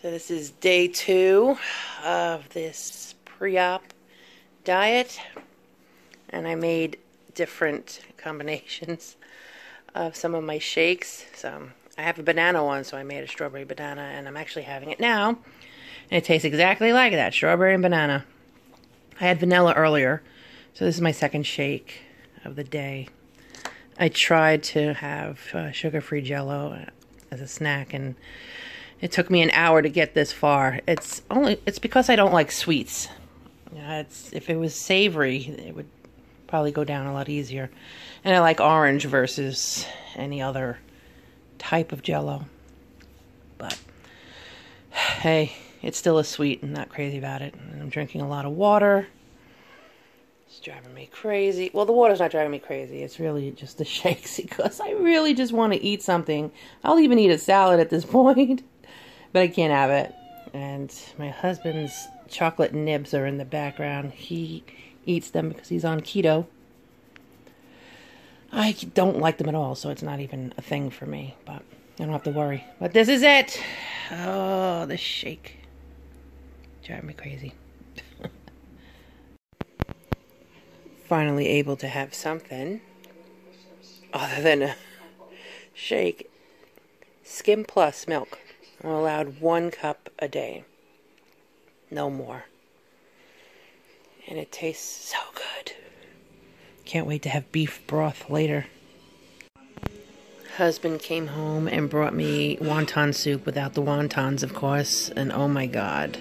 So this is day 2 of this pre-op diet, and I made different combinations of some of my shakes. So I have a banana one, so I made a strawberry banana, and I'm actually having it now, and it tastes exactly like that, strawberry and banana. I had vanilla earlier, so this is my second shake of the day. I tried to have sugar-free Jell-O as a snack, and it took me an hour to get this far. It's because I don't like sweets. If it was savory, it would probably go down a lot easier. And I like orange versus any other type of Jell-O. But hey, it's still a sweet and not crazy about it. And I'm drinking a lot of water. It's driving me crazy. Well, the water's not driving me crazy. It's really just the shakes because I really just want to eat something. I'll even eat a salad at this point. But I can't have it. And my husband's chocolate nibs are in the background. He eats them because he's on keto. I don't like them at all, so it's not even a thing for me. But I don't have to worry. But this is it. Oh, the shake. Driving me crazy. Finally able to have something other than a shake. Skim Plus milk. I'm allowed 1 cup a day. No more. And it tastes so good. Can't wait to have beef broth later. Husband came home and brought me wonton soup without the wontons, of course. And oh my god.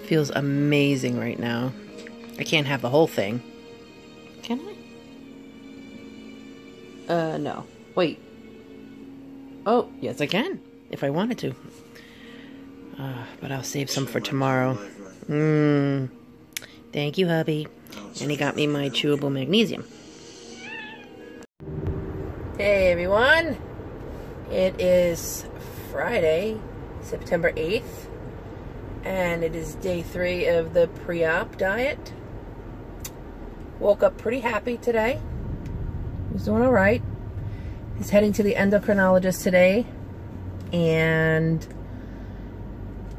Feels amazing right now. I can't have the whole thing. Can I? No. Wait. Oh, yes I can, if I wanted to. But I'll save some for tomorrow. Thank you, hubby. And he got me my chewable magnesium. Hey, everyone. It is Friday, September 8th. And it is day 3 of the pre-op diet. Woke up pretty happy today. He's doing all right. He's heading to the endocrinologist today, and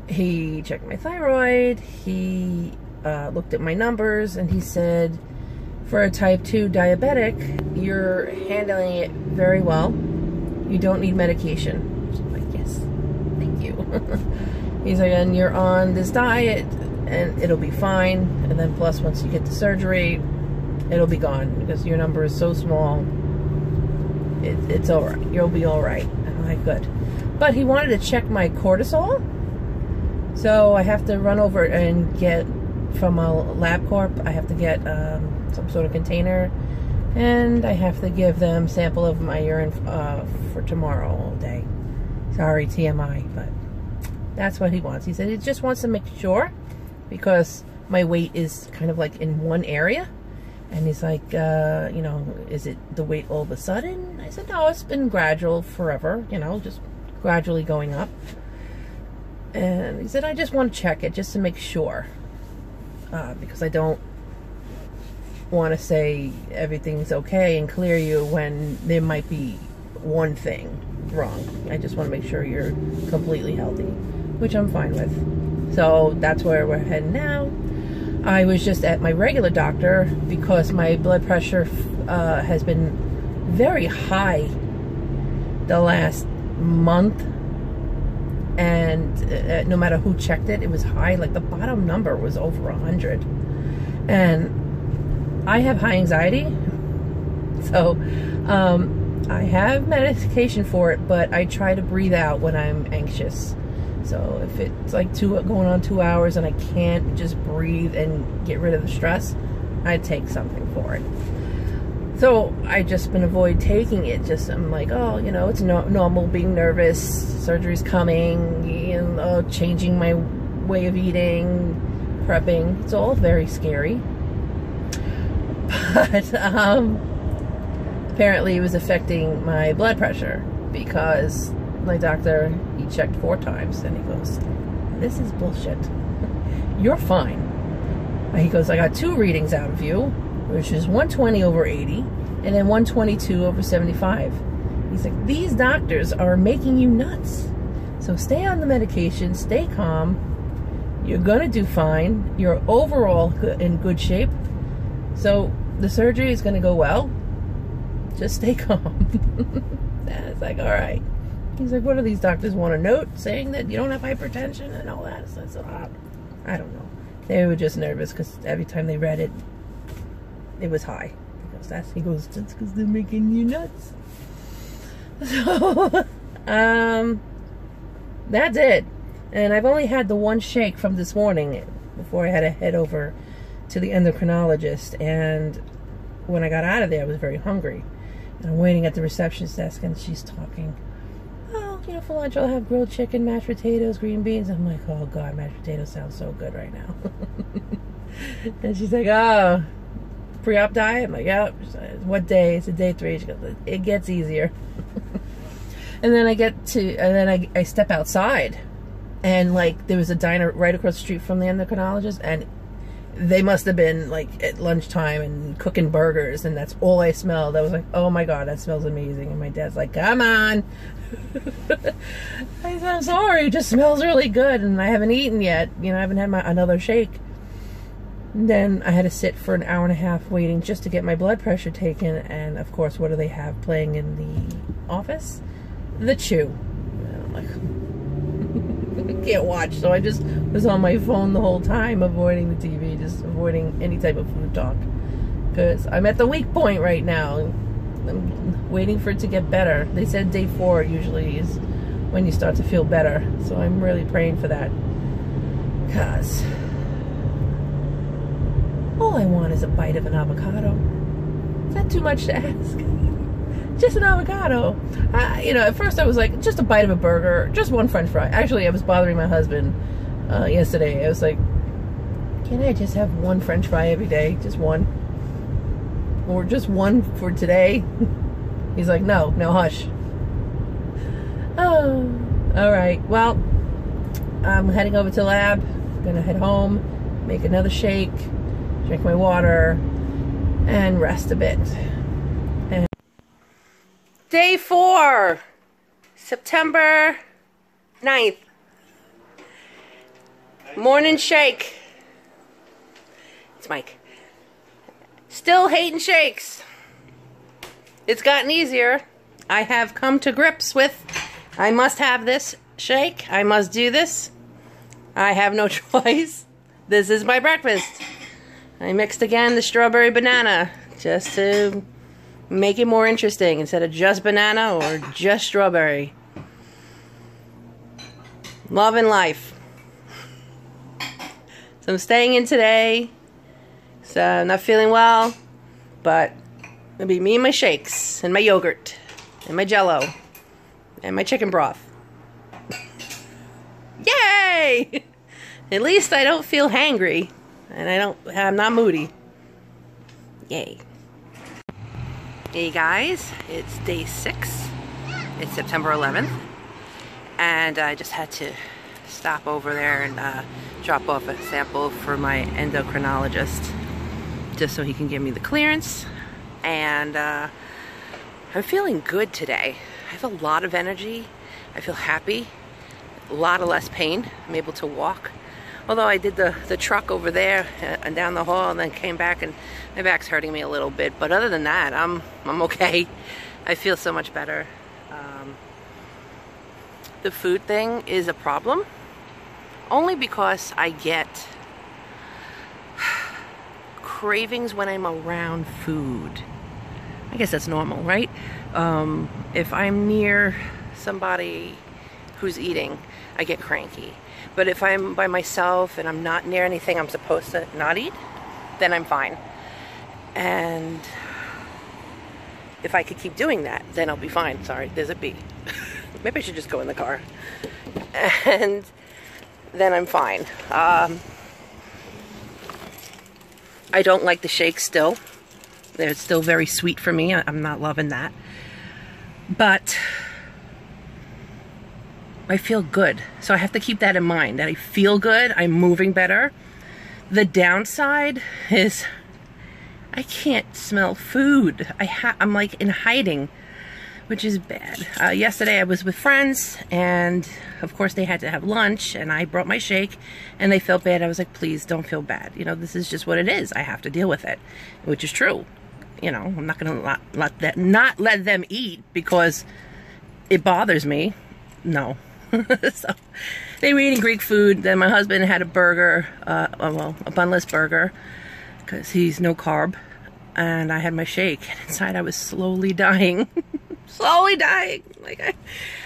he checked my thyroid. He looked at my numbers, and he said, for a type 2 diabetic, you're handling it very well. You don't need medication. So I'm like, yes, thank you. He's like, and you're on this diet, and it'll be fine. And then plus, once you get the surgery, it'll be gone because your number is so small. It's all right. You'll be all right. I'm like, good. But he wanted to check my cortisol. So I have to run over and get from a LabCorp. I have to get some sort of container. And I have to give them a sample of my urine for tomorrow all day. Sorry, TMI. But that's what he wants. He said he just wants to make sure because my weight is kind of like in one area. And he's like, you know, is it the weight all of a sudden? I said, no, it's been gradual forever, you know, just gradually going up. And he said, I just want to check it just to make sure. Because I don't want to say everything's okay and clear you when there might be one thing wrong. I just want to make sure you're completely healthy, which I'm fine with. So that's where we're heading now. I was just at my regular doctor because my blood pressure has been very high the last month, and no matter who checked it, it was high. Like the bottom number was over 100, and I have high anxiety, so I have medication for it, but I try to breathe out when I'm anxious. So if it's like going on 2 hours and I can't just breathe and get rid of the stress, I take something for it. So I just been avoid taking it. I'm like, oh, you know, it's normal being nervous. Surgery's coming. You know, changing my way of eating, prepping. It's all very scary. But apparently it was affecting my blood pressure because my doctor, he checked 4 times and he goes, this is bullshit. You're fine. He goes, I got 2 readings out of you, which is 120 over 80 and then 122 over 75. He's like, these doctors are making you nuts. So stay on the medication, stay calm. You're gonna do fine. You're overall in good shape. So the surgery is gonna go well. Just stay calm. And it's like, all right. He's like, what do these doctors want a note saying that you don't have hypertension and all that? So I said, I don't know. They were just nervous because every time they read it, it was high. He goes, that's because they're making you nuts. So, that's it. And I've only had the one shake from this morning before I had to head over to the endocrinologist. And when I got out of there, I was very hungry. And I'm waiting at the receptionist desk, and she's talking. Oh, you know, for lunch I'll have grilled chicken, mashed potatoes, green beans. I'm like, oh God, mashed potatoes sound so good right now. And she's like, oh, pre-op diet? I'm like, yeah. What day? It's a day 3. She goes, it gets easier. And then I step outside, and like there was a diner right across the street from the endocrinologist, and they must have been like at lunchtime and cooking burgers, and that's all I smelled. I was like, oh my God, that smells amazing. And my dad's like, come on. I said, I'm sorry, it just smells really good, and I haven't eaten yet. You know, I haven't had another shake. And then I had to sit for an hour and a half waiting just to get my blood pressure taken. And of course, what do they have playing in the office? The Chew. And I'm like, I can't watch. So I just was on my phone the whole time, avoiding the TV, just avoiding any type of food talk. Because I'm at the weak point right now. I'm waiting for it to get better. They said day 4 usually is when you start to feel better. So I'm really praying for that. Because all I want is a bite of an avocado. Is that too much to ask? Just an avocado. You know, at first I was like, just a bite of a burger, just one French fry. Actually, I was bothering my husband yesterday. I was like, can I just have one French fry every day? Just one? Or just one for today? He's like, no, hush. Oh, all right. Well, I'm heading over to the lab. I'm gonna head home, make another shake, drink my water, and rest a bit. And day 4, September 9th. Morning shake. It's Mike. Still hating shakes. It's gotten easier. I have come to grips with, I must have this shake. I must do this. I have no choice. This is my breakfast. I mixed again the strawberry banana just to make it more interesting instead of just banana or just strawberry. Loving life. So I'm staying in today. So I'm not feeling well, but it'll be me and my shakes and my yogurt and my Jell-O and my chicken broth. Yay! At least I don't feel hangry. And I'm not moody. Yay. Hey guys, it's day 6. It's September 11th. And I just had to stop over there and drop off a sample for my endocrinologist, just so he can give me the clearance. And I'm feeling good today. I have a lot of energy. I feel happy. A lot of less pain. I'm able to walk. Although I did the truck over there and down the hall and then came back and my back's hurting me a little bit. But other than that, I'm okay. I feel so much better. The food thing is a problem. Only because I get cravings when I'm around food. I guess that's normal, right? If I'm near somebody who's eating, I get cranky. But if I'm by myself and I'm not near anything I'm supposed to not eat, then I'm fine. And if I could keep doing that, then I'll be fine. Sorry, there's a bee. Maybe I should just go in the car. And then I'm fine. I don't like the shakes still. They're still very sweet for me. I'm not loving that. But I feel good. So I have to keep that in mind, that I feel good, I'm moving better. The downside is I can't smell food. I'm like in hiding. which is bad. Yesterday I was with friends, and of course they had to have lunch, and I brought my shake, and they felt bad. I was like, please don't feel bad. You know, this is just what it is. I have to deal with it, which is true. You know, I'm not going to not let them eat because it bothers me. No. So they were eating Greek food. Then my husband had a burger, well, a bunless burger, because he's no carb. And I had my shake, and inside I was slowly dying. Slowly dying.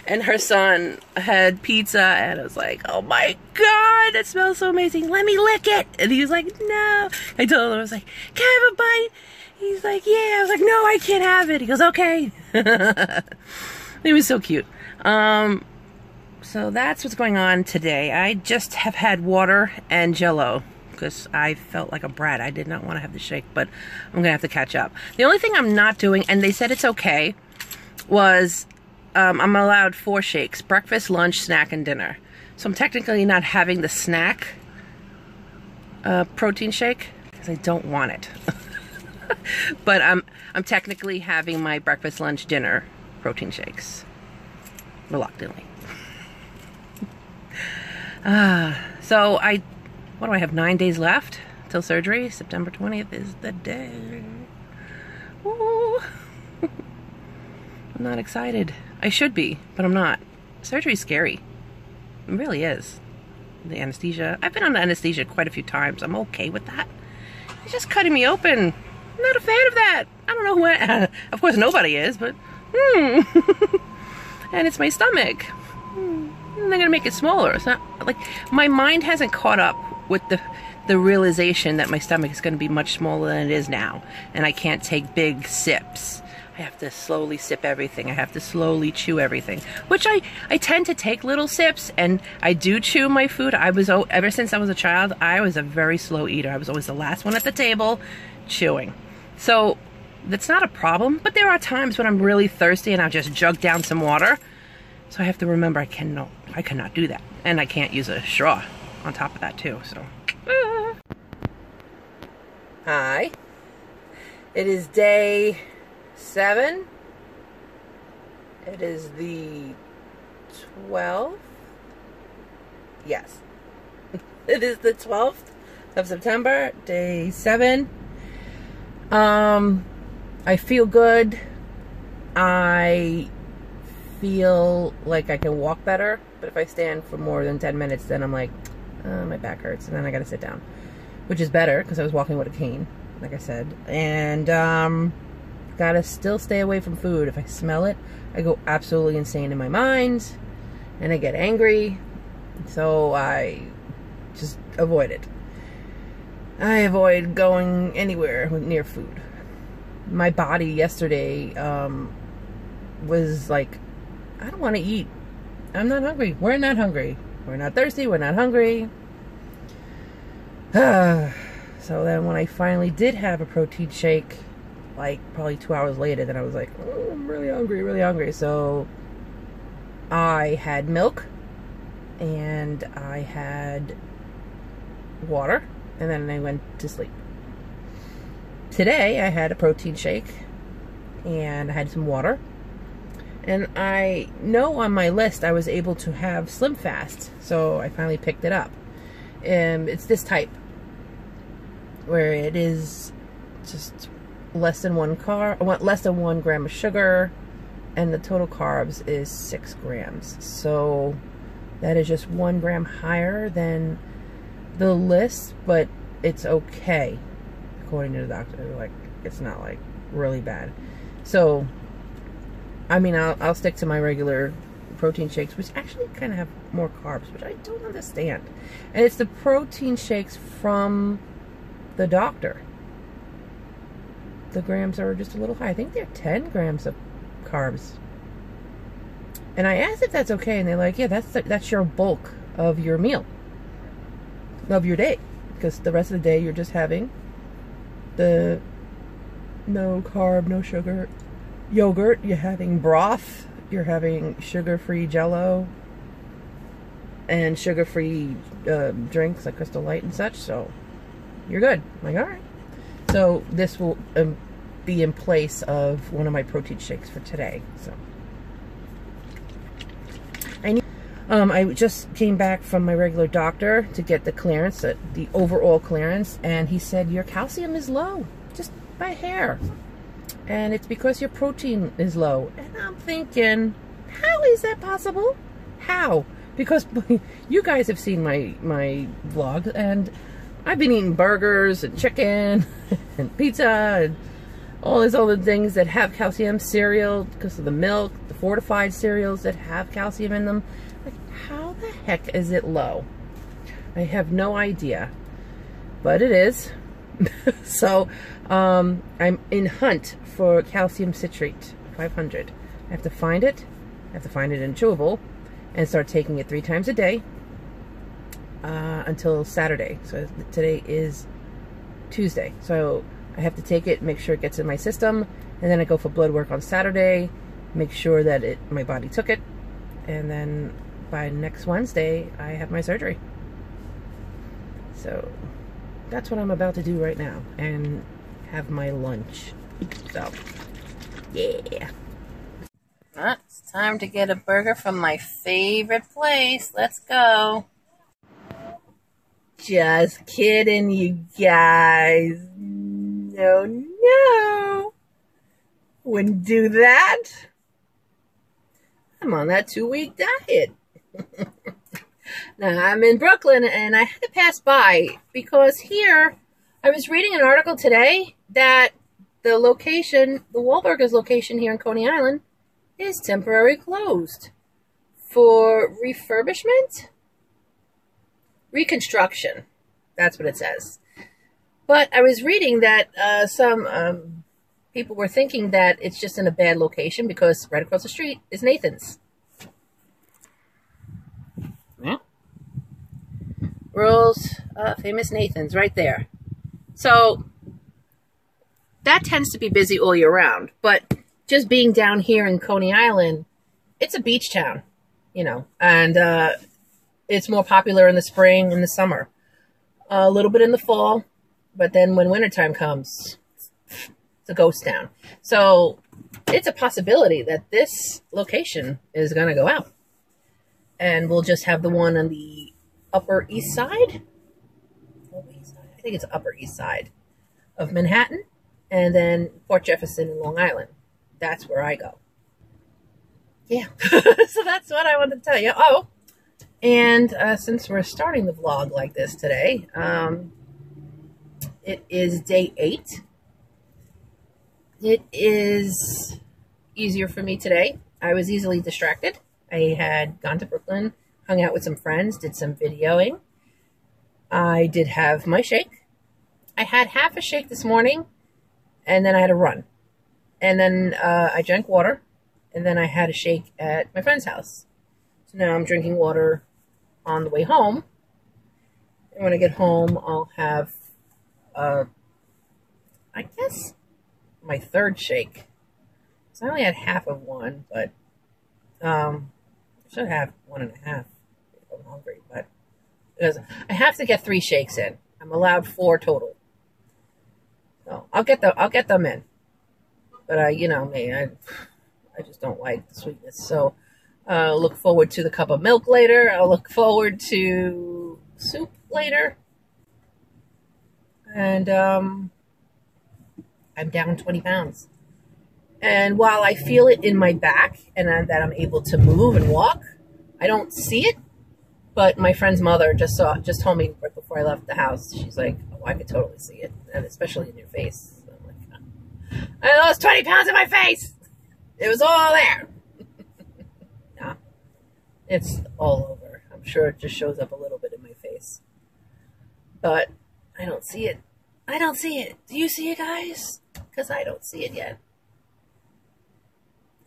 And her son had pizza, and I was like, oh my God, that smells so amazing. Let me lick it. And he was like, no. I told him, I was like, can I have a bite? He's like, yeah. I was like, no, I can't have it. He goes, okay. It was so cute. So that's what's going on today. I just have had water and Jell-O because I felt like a brat. I did not want to have the shake, but I'm going to have to catch up. The only thing I'm not doing, and they said it's okay, was I'm allowed 4 shakes: breakfast, lunch, snack, and dinner. So I'm technically not having the snack protein shake because I don't want it. But I'm technically having my breakfast, lunch, dinner protein shakes. Reluctantly. So what do I have, 9 days left till surgery? September 20th is the day. Ooh. I'm not excited. I should be, but I'm not. Surgery's scary. It really is. The anesthesia. I've been on anesthesia quite a few times. I'm okay with that. It's just cutting me open. I'm not a fan of that. I don't know who of course nobody is, but and it's my stomach. And they're gonna make it smaller. It's not like my mind hasn't caught up with the realization that my stomach is gonna be much smaller than it is now, and I can't take big sips. I have to slowly sip everything. I have to slowly chew everything, which I tend to take little sips, and I do chew my food. Ever since I was a child, I was a very slow eater. I was always the last one at the table chewing. So that's not a problem, but there are times when I'm really thirsty and I'll just jug down some water. So I have to remember I cannot do that. And I can't use a straw on top of that too, so. Hi. It is day 7. It is the 12th. Yes. It is the 12th of September, day 7. I feel good. I feel like I can walk better, but if I stand for more than 10 minutes, then I'm like, my back hurts, and then I gotta sit down, which is better because I was walking with a cane, like I said. And gotta still stay away from food. If I smell it, I go absolutely insane in my mind, and I get angry, so I just avoid it. I avoid going anywhere near food. My body yesterday was like, I don't want to eat. I'm not hungry. We're not hungry. We're not thirsty. We're not hungry. So then when I finally did have a protein shake, like probably 2 hours later, then I was like, oh, I'm really hungry, really hungry. So I had milk and I had water, and then I went to sleep. Today I had a protein shake and I had some water, and I know on my list I was able to have Slim Fast, so I finally picked it up. It's this type where it is just less than 1 gram of sugar, and the total carbs is 6 grams. So that is just 1 gram higher than the list, but it's okay according to the doctor. Like, it's not like really bad. So I mean, I'll stick to my regular protein shakes, which actually kind of have more carbs, which I don't understand. And it's the protein shakes from the doctor. The grams are just a little high. I think they're 10 grams of carbs. And I asked if that's okay, and they're like, yeah, that's your bulk of your meal, of your day, because the rest of the day you're just having the no carb, no sugar yogurt, you're having broth, you're having sugar-free Jell-O, and sugar-free drinks like Crystal Light and such, so you're good. I'm like, all right. So this will be in place of one of my protein shakes for today. So I just came back from my regular doctor to get the clearance, the overall clearance, and he said your calcium is low, just by a hair. And it's because your protein is low. And I'm thinking, how is that possible? How? Because you guys have seen my vlog, and I've been eating burgers and chicken and pizza and all these other things that have calcium, cereal because of the milk, the fortified cereals that have calcium in them. Like, how the heck is it low? I have no idea, but it is. So I'm in hunt for calcium citrate 500. I have to find it. I have to find it in chewable and start taking it 3 times a day until Saturday. So today is Tuesday. So I have to take it, make sure it gets in my system, and then I go for blood work on Saturday, make sure that my body took it, and then by next Wednesday I have my surgery. So that's what I'm about to do right now, and have my lunch. So, yeah. It's time to get a burger from my favorite place. Let's go. Just kidding, you guys. No. Wouldn't do that. I'm on that 2-week diet. Now, I'm in Brooklyn, and I had to pass by because here, I was reading an article today that the location, the Wahlburgers location here in Coney Island, is temporarily closed for refurbishment? Reconstruction. That's what it says. But I was reading that some people were thinking that it's just in a bad location because right across the street is Nathan's. Yeah. World's famous Nathan's right there. So that tends to be busy all year round. But just being down here in Coney Island, it's a beach town, you know, and it's more popular in the spring and the summer. A little bit in the fall, but then when wintertime comes, it's a ghost town. So it's a possibility that this location is going to go out. And we'll just have the one on the Upper East Side. I think it's Upper East Side of Manhattan. And then Port Jefferson and Long Island. That's where I go. Yeah. So that's what I wanted to tell you. Oh, and since we're starting the vlog like this today, it is day 8. It is easier for me today. I was easily distracted. I had gone to Brooklyn, hung out with some friends, did some videoing. I did have my shake. I had half a shake this morning, and then I had a run. And then I drank water, and then I had a shake at my friend's house. So now I'm drinking water on the way home. And when I get home, I'll have, I guess, my 3rd shake. So I only had half of one, but I should have 1.5 if I'm hungry. But because I have to get 3 shakes in. I'm allowed 4 total. So I'll get them in. But you know me, I just don't like the sweetness. So I'll look forward to the cup of milk later. I'll look forward to soup later. And I'm down 20 pounds. And while I feel it in my back and that I'm able to move and walk, I don't see it. But my friend's mother just told me right before I left the house. She's like, "Oh, I could totally see it, and especially in your face." So I'm like, I lost 20 pounds in my face. It was all there. Nah, it's all over. I'm sure it just shows up a little bit in my face. But I don't see it. I don't see it. Do you see it, guys? Because I don't see it yet.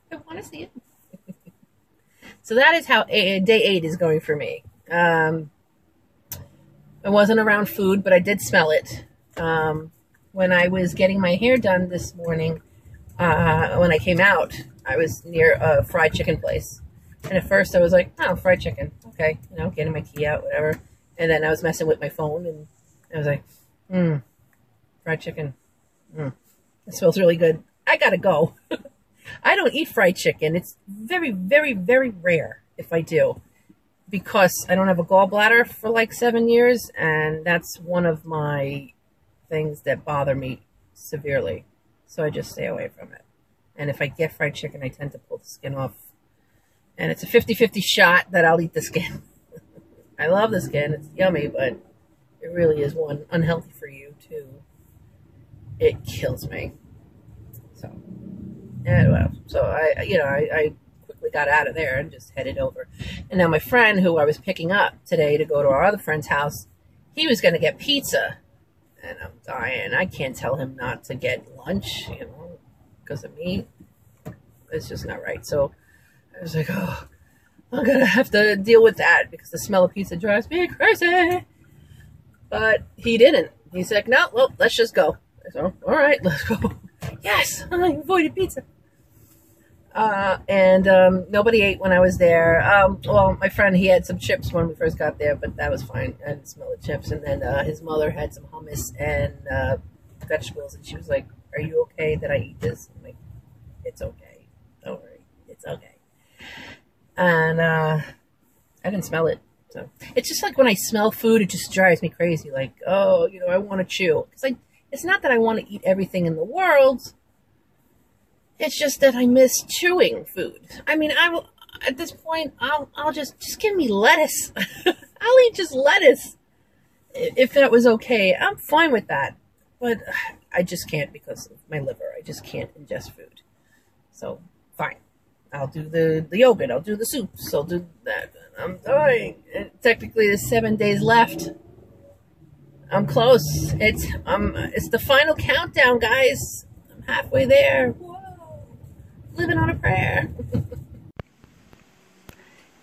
I want to see it. So that is how day 8 is going for me. I wasn't around food, but I did smell it. When I was getting my hair done this morning, when I came out, I was near a fried chicken place. And at first I was like, oh, fried chicken. Okay, you know, getting my key out, whatever. And then I was messing with my phone, and I was like, fried chicken. It smells really good. I gotta go. I don't eat fried chicken. It's very, very, very rare. if I do, because I don't have a gallbladder for like 7 years, and that's one of my things that bother me severely. So I just stay away from it. And if I get fried chicken, I tend to pull the skin off. And it's a 50-50 shot that I'll eat the skin. I love the skin. It's yummy, but it really is, one, unhealthy for you. Two, it kills me. So, and well, so I quickly got out of there and just headed over. And now my friend, who I was picking up today to go to our other friend's house, he was going to get pizza. And I'm dying. I can't tell him not to get lunch, you know, because of me. It's just not right. So I was like, oh, I'm going to have to deal with that because the smell of pizza drives me crazy. But he didn't. He's like, no, well, let's just go. So, all right, let's go. Yes, I avoided pizza. Nobody ate when I was there. Well, my friend, he had some chips when we first got there, but that was fine. I didn't smell the chips. And then his mother had some hummus and vegetables, and she was like, are you okay that I eat this? I'm like, it's okay. Don't worry. It's okay. And I didn't smell it. So it's just like when I smell food, it just drives me crazy. Like, oh, you know, I want to chew. It's not that I want to eat everything in the world. It's just that I miss chewing food. I mean, at this point, I'll just give me lettuce. I'll eat just lettuce. If that was okay, I'm fine with that. But I just can't because of my liver. I just can't ingest food. So, fine. I'll do the yogurt. I'll do the soups. I'll do that. I'm dying. And technically, there's 7 days left. I'm close. It's the final countdown, guys. I'm halfway there. Whoa. Living on a prayer.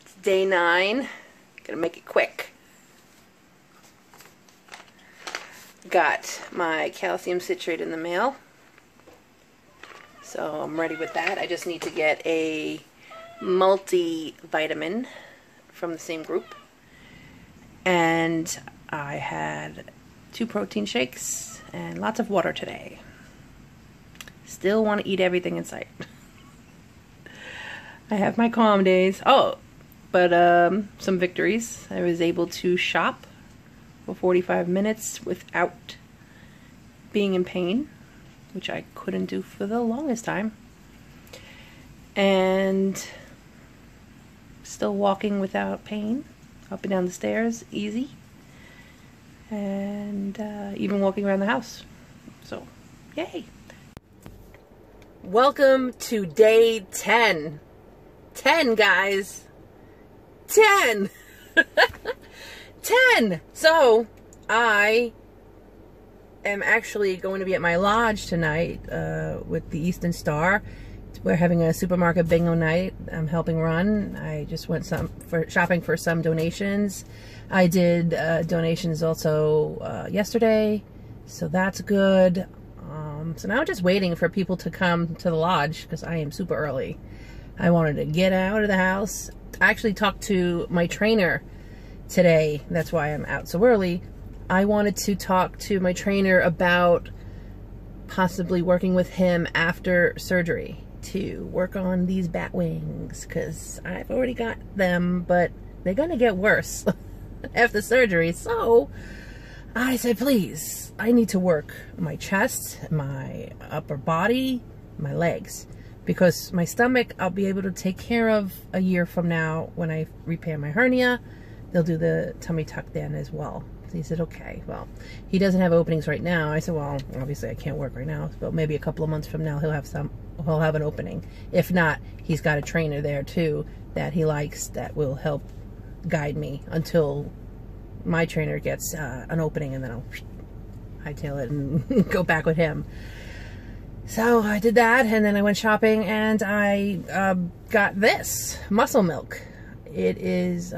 It's day 9. Gonna make it quick. Got my calcium citrate in the mail. So I'm ready with that. I just need to get a multivitamin from the same group. And I had 2 protein shakes and lots of water today. Still want to eat everything in sight. I have my calm days. Oh, but some victories. I was able to shop for 45 minutes without being in pain, which I couldn't do for the longest time. And still walking without pain, up and down the stairs, easy. And even walking around the house. So, yay. Welcome to day 10. 10, guys. 10. 10. So, I am actually going to be at my lodge tonight with the Eastern Star. We're having a supermarket bingo night. I'm helping run. I just went shopping for some donations. I did donations also yesterday, so that's good. So now I'm just waiting for people to come to the lodge because I am super early. I wanted to get out of the house. I actually talked to my trainer today. That's why I'm out so early. I wanted to talk to my trainer about possibly working with him after surgery to work on these bat wings because I've already got them, but they're gonna get worse after surgery. So I said, please, I need to work my chest, my upper body, my legs, because my stomach I'll be able to take care of a year from now when I repair my hernia. They'll do the tummy tuck then as well. So he said, okay, well, he doesn't have openings right now. I said, well, obviously I can't work right now, but maybe a couple of months from now he'll have an opening. If not, he's got a trainer there too that he likes that will help guide me until my trainer gets an opening, and then I'll hightail it and go back with him. So I did that, and then I went shopping, and I got this muscle milk. It is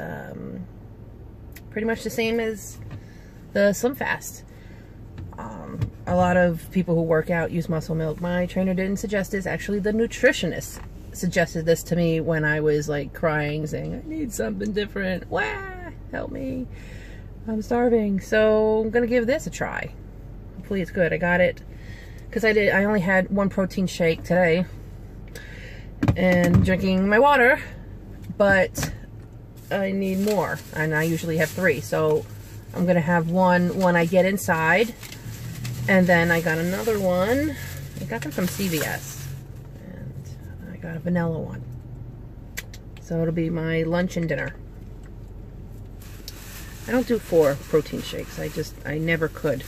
pretty much the same as the Slim Fast. A lot of people who work out use muscle milk. My trainer didn't suggest this. Actually, the nutritionist suggested this to me when I was like crying, saying, I need something different. Wah, help me. I'm starving. So I'm going to give this a try. Hopefully it's good. I got it because I only had 1 protein shake today and drinking my water, but I need more, and I usually have 3, so I'm gonna have one when I get inside, and then I got another one. I got them from CVS, and I got a vanilla one. So it'll be my lunch and dinner. I don't do 4 protein shakes. I never could.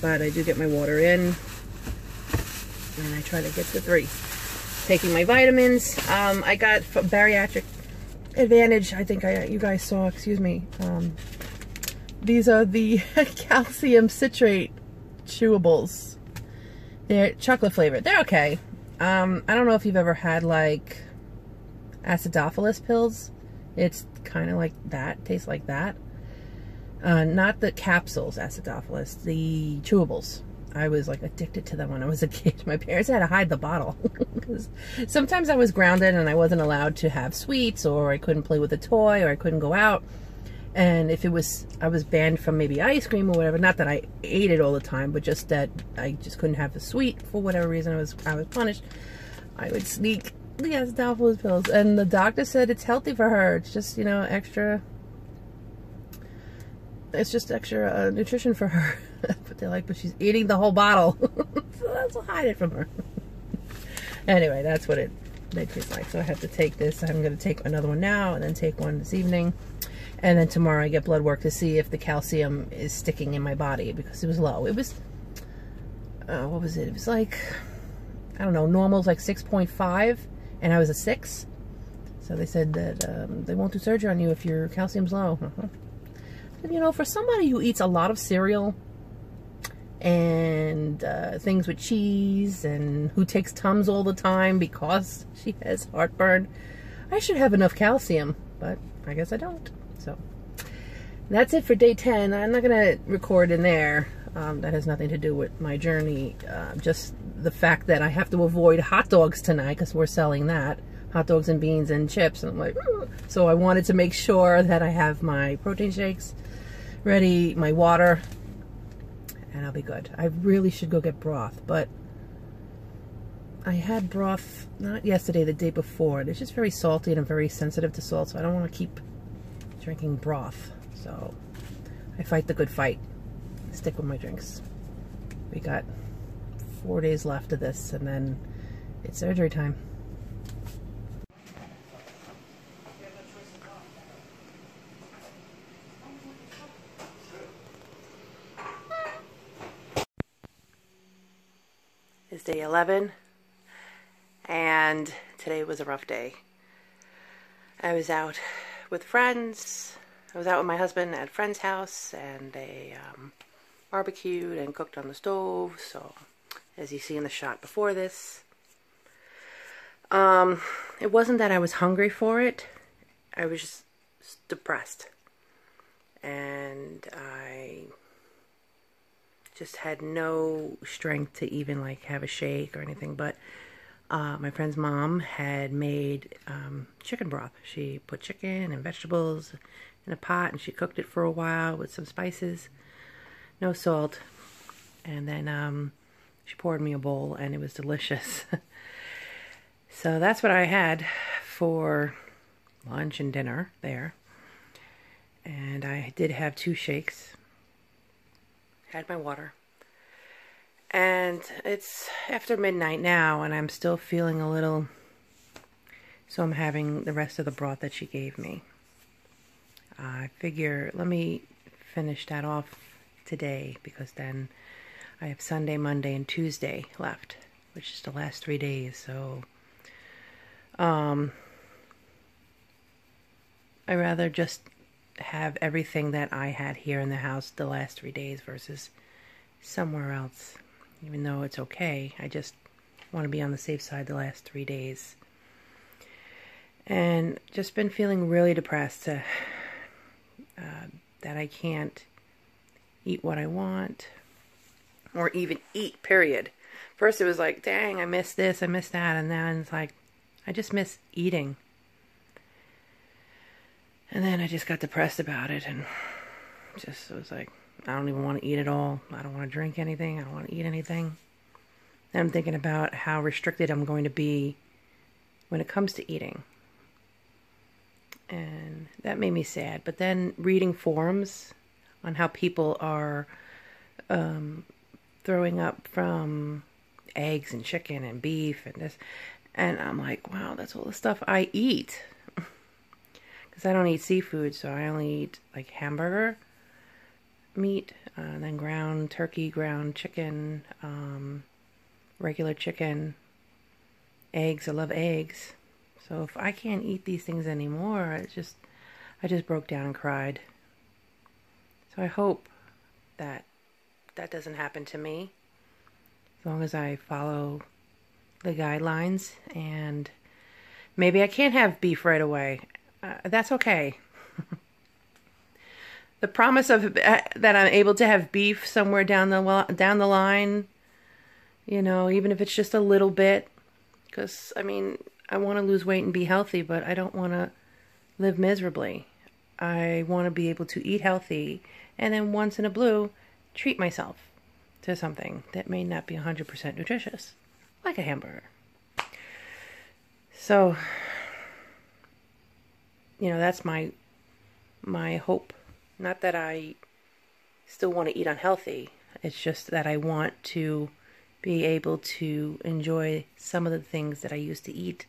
But I do get my water in, and I try to get to 3. Taking my vitamins. I got Bariatric Advantage. I think you guys saw, excuse me. These are the calcium citrate chewables. They're chocolate flavored. They're okay. I don't know if you've ever had like acidophilus pills. It's kind of like that, tastes like that. Not the capsules, acidophilus, the chewables. I was like addicted to them when I was a kid. My parents had to hide the bottle because sometimes I was grounded and I wasn't allowed to have sweets, or I couldn't play with a toy, or I couldn't go out. And if it was, I was banned from maybe ice cream or whatever. Not that I ate it all the time, but just that I just couldn't have the sweet for whatever reason. I was punished. I would sneak the acidophilus pills, and the doctor said it's healthy for her. It's just, you know, extra. It's just extra nutrition for her. But they're like, but she's eating the whole bottle. So let's hide it from her. Anyway, that's what they taste like. So I have to take this. I'm going to take another one now, and then take one this evening. And then tomorrow I get blood work to see if the calcium is sticking in my body, because it was low. It was, what was it? It was like, I don't know, normal's like 6.5, and I was a 6. So they said that they won't do surgery on you if your calcium's low. You know, for somebody who eats a lot of cereal and things with cheese, and who takes Tums all the time because she has heartburn, I should have enough calcium, but I guess I don't. So that's it for day 10. I'm not going to record in there. That has nothing to do with my journey. Just the fact that I have to avoid hot dogs tonight because we're selling that. Hot dogs and beans and chips. And I'm like, ugh. So I wanted to make sure that I have my protein shakes ready, my water, and I'll be good. I really should go get broth, but I had broth not yesterday, the day before. It's just very salty, and I'm very sensitive to salt, so I don't want to keep drinking broth. So I fight the good fight. Stick with my drinks. We got 4 days left of this, and then it's surgery time. It's day 11, and today was a rough day. I was out with friends. I was out with my husband at a friend's house, and they barbecued and cooked on the stove. So, as you see in the shot before this, it wasn't that I was hungry for it. I was just depressed, and I just had no strength to even like have a shake or anything. But my friend's mom had made chicken broth. She put chicken and vegetables in a pot, and she cooked it for a while with some spices, no salt, and then she poured me a bowl, and it was delicious. So that's what I had for lunch and dinner there. And I did have 2 shakes. Had my water. And it's after midnight now, and I'm still feeling a little, so I'm having the rest of the broth that she gave me. I figure, let me finish that off today, because then I have Sunday, Monday, and Tuesday left, which is the last 3 days. So I rather just have everything that I had here in the house the last 3 days versus somewhere else. Even though it's okay, I just want to be on the safe side the last 3 days. And just been feeling really depressed that I can't eat what I want, or even eat, period. First it was like, dang, I missed this, I missed that, and then it's like, I just miss eating. And then I just got depressed about it, and just was like, I don't even want to eat at all. I don't want to drink anything. I don't want to eat anything. And I'm thinking about how restricted I'm going to be when it comes to eating. And that made me sad. But then reading forums on how people are throwing up from eggs and chicken and beef and this, and I'm like, wow, that's all the stuff I eat. Because I don't eat seafood, so I only eat like hamburger meat, and then ground turkey, ground chicken, regular chicken, eggs. I love eggs. So if I can't eat these things anymore, I just broke down and cried. So I hope that that doesn't happen to me, as long as I follow the guidelines. And maybe I can't have beef right away. That's okay. The promise of that I'm able to have beef somewhere down the line, you know, even if it's just a little bit, because I mean, I want to lose weight and be healthy, but I don't want to live miserably. I want to be able to eat healthy, and then once in a blue, treat myself to something that may not be 100% nutritious, like a hamburger. So, you know, that's my hope. Not that I still want to eat unhealthy. It's just that I want to be able to enjoy some of the things that I used to eat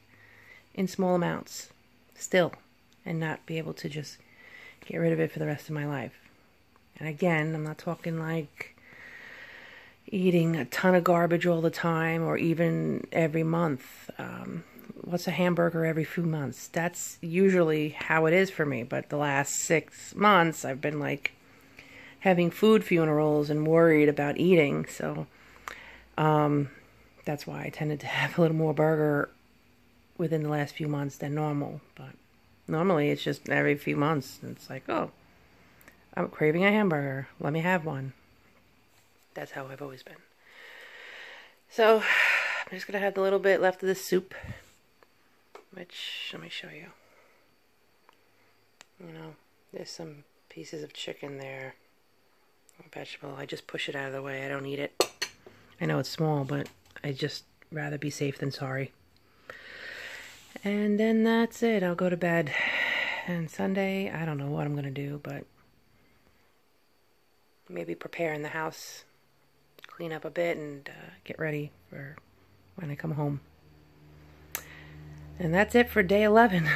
in small amounts still, and not be able to just get rid of it for the rest of my life. And again, I'm not talking like eating a ton of garbage all the time, or even every month. What's a hamburger every few months? That's usually how it is for me. But the last 6 months, I've been like having food funerals and worried about eating. So that's why I tended to have a little more burger within the last few months than normal. But normally it's just every few months. It's like, oh, I'm craving a hamburger. Let me have one. That's how I've always been. So I'm just going to have the little bit left of this soup, which, let me show you. You know, there's some pieces of chicken there. Vegetable. I just push it out of the way. I don't eat it. I know it's small, but I just rather be safe than sorry. And then that's it. I'll go to bed. And Sunday, I don't know what I'm going to do, but maybe prepare in the house, clean up a bit, and get ready for when I come home. And that's it for day 11.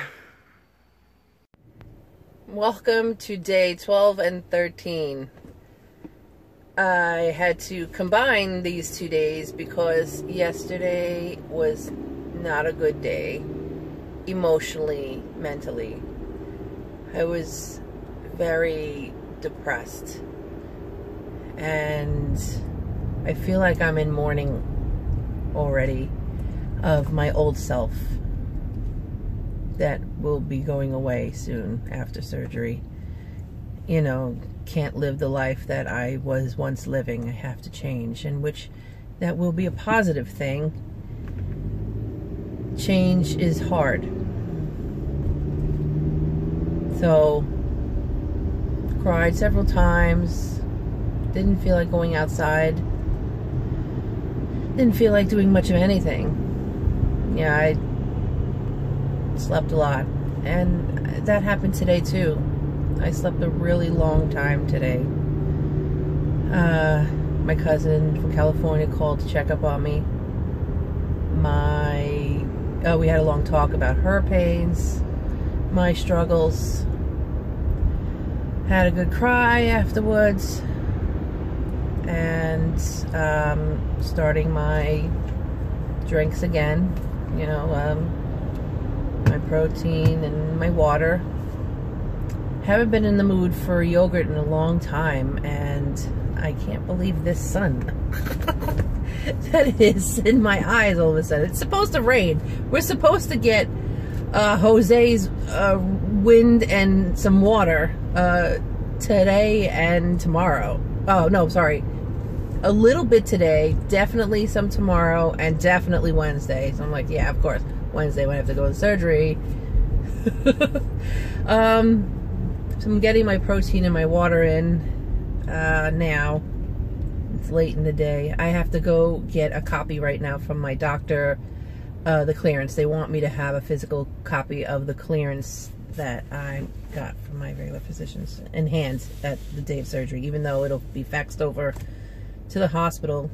Welcome to day 12 and 13. I had to combine these 2 days because yesterday was not a good day, emotionally, mentally. I was very depressed, and I feel like I'm in mourning already of my old self that will be going away soon after surgery. You know, can't live the life that I was once living. I have to change, and which that will be a positive thing. Change is hard. So, cried several times, didn't feel like going outside, didn't feel like doing much of anything. Yeah, I slept a lot, and that happened today too. I slept a really long time today. My cousin from California called to check up on me. We had a long talk about her pains, my struggles. Had a good cry afterwards, and starting my drinks again. You know, my protein and my water. Haven't been in the mood for yogurt in a long time, and I can't believe this sun that is in my eyes all of a sudden. It's supposed to rain. We're supposed to get Jose's wind and some water today and tomorrow. Oh, no, sorry. A little bit today, definitely some tomorrow, and definitely Wednesday. So I'm like, yeah, of course. Wednesday when I have to go to surgery. So I'm getting my protein and my water in now. It's late in the day. I have to go get a copy right now from my doctor, the clearance. They want me to have a physical copy of the clearance that I got from my regular physicians in hand at the day of surgery, even though it'll be faxed over to the hospital.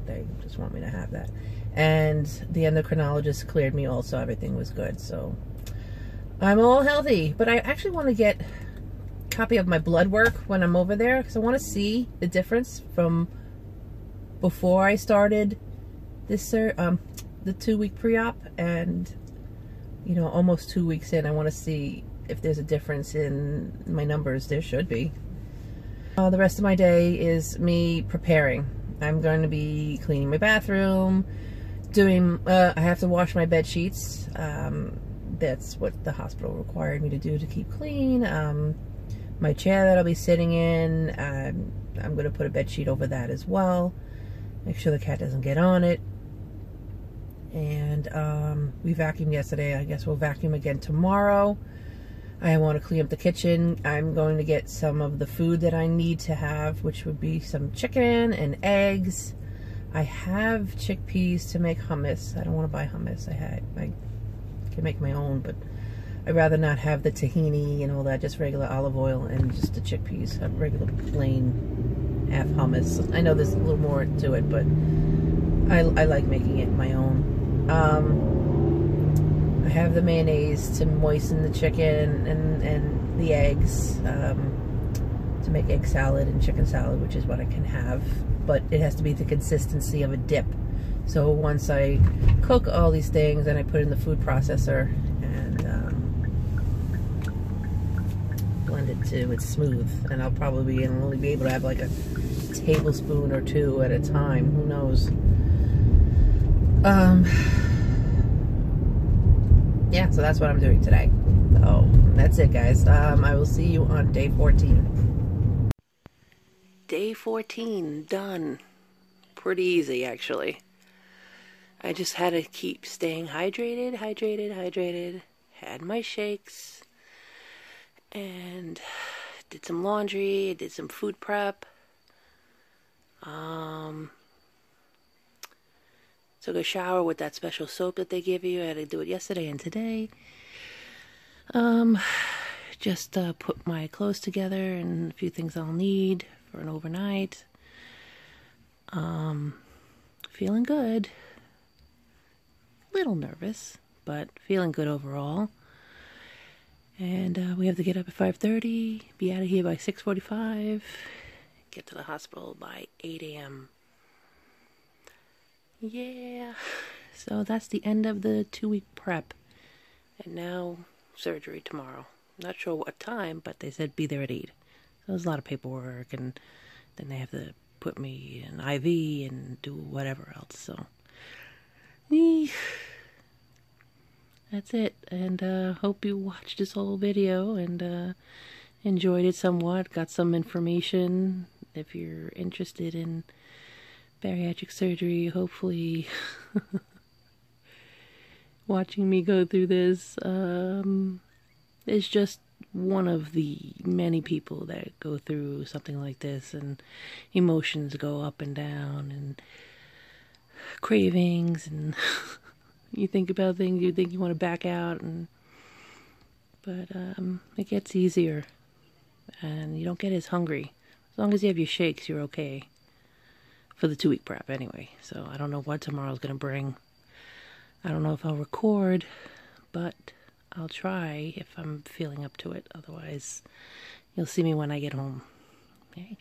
They just want me to have that. And the endocrinologist cleared me also. Everything was good. So I'm all healthy. But I actually want to get a copy of my blood work when I'm over there, because I want to see the difference from before I started this the 2-week pre-op and, you know, almost 2 weeks in. I want to see if there's a difference in my numbers. There should be. The rest of my day is me preparing. I'm going to be cleaning my bathroom, doing, I have to wash my bed sheets. That's what the hospital required me to do to keep clean. My chair that I'll be sitting in, I'm going to put a bed sheet over that as well. Make sure the cat doesn't get on it. And we vacuumed yesterday. I guess we'll vacuum again tomorrow. I want to clean up the kitchen. I'm going to get some of the food that I need to have, which would be some chicken and eggs. I have chickpeas to make hummus. I don't want to buy hummus. I can make my own, but I'd rather not have the tahini and all that. Just regular olive oil and just the chickpeas. Have regular plain half hummus. I know there's a little more to it, but I like making it my own. I have the mayonnaise to moisten the chicken and the eggs, to make egg salad and chicken salad, which is what I can have, but it has to be the consistency of a dip. So once I cook all these things, then I put in the food processor and blend it till it's smooth, and I'll probably only be able to have like a tablespoon or two at a time. Who knows? Yeah, so that's what I'm doing today. So that's it, guys. I will see you on day 14. Day 14 done. Pretty easy, actually. I just had to keep staying hydrated. Had my shakes and did some laundry, did some food prep. Took a shower with that special soap that they give you. I had to do it yesterday and today. Just put my clothes together and a few things I'll need for an overnight. Feeling good. Little nervous, but feeling good overall. And we have to get up at 5:30, be out of here by 6:45, get to the hospital by 8 a.m. Yeah, so that's the end of the 2-week prep. And now surgery tomorrow. Not sure what time, but they said be there at 8. So there's a lot of paperwork, and then they have to put me in IV and do whatever else. So that's it. And hope you watched this whole video and enjoyed it somewhat. Got some information. If you're interested in bariatric surgery, hopefully watching me go through this is just one of the many people that go through something like this, and emotions go up and down and cravings, and you think about things you think you want to back out, but it gets easier and you don't get as hungry. As long as you have your shakes, you're okay. For the 2-week prep anyway. So I don't know what tomorrow's gonna bring. I don't know if I'll record, but I'll try if I'm feeling up to it. Otherwise, you'll see me when I get home. Okay.